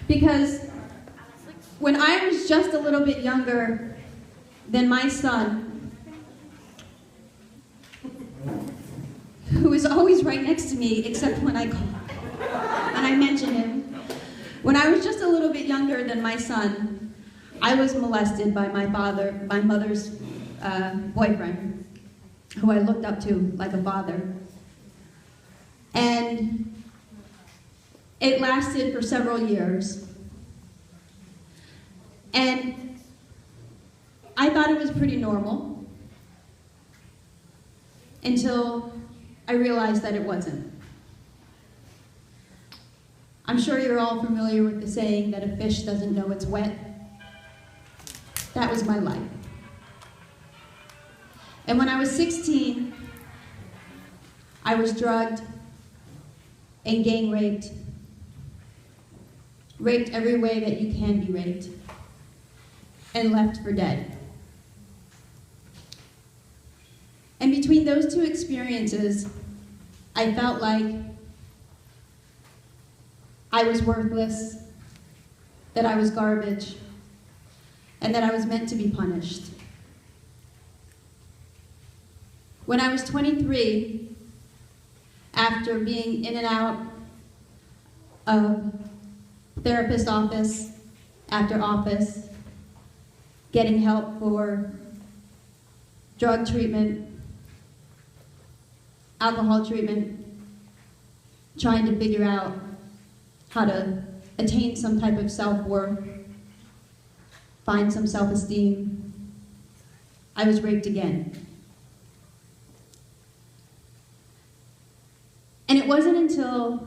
Because when I was just a little bit younger than my son, who is always right next to me except when I call and I mention him, when I was just a little bit younger than my son, I was molested by my mother's boyfriend, who I looked up to like a father. And it lasted for several years. And I thought it was pretty normal until I realized that it wasn't. I'm sure you're all familiar with the saying that a fish doesn't know it's wet. That was my life. And when I was 16, I was drugged and gang raped every way that you can be raped, and left for dead. And between those two experiences, I felt like I was worthless, that I was garbage, and that I was meant to be punished. When I was 23, after being in and out of therapist office after office, getting help for drug treatment, alcohol treatment, trying to figure out how to attain some type of self-worth, find some self-esteem, I was raped again. And it wasn't until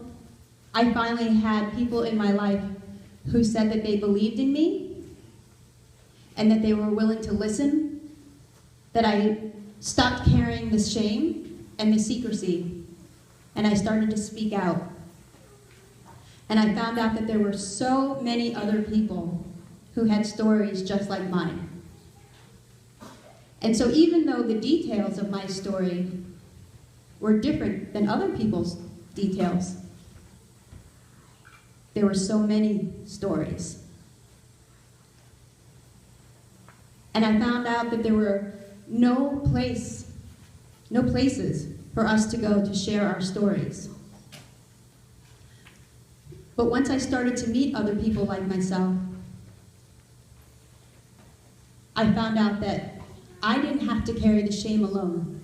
I finally had people in my life who said that they believed in me and that they were willing to listen that I stopped carrying the shame and the secrecy, and I started to speak out. And I found out that there were so many other people who had stories just like mine. And so even though the details of my story were different than other people's details, there were so many stories. And I found out that there were no places for us to go to share our stories. But once I started to meet other people like myself, I found out that I didn't have to carry the shame alone.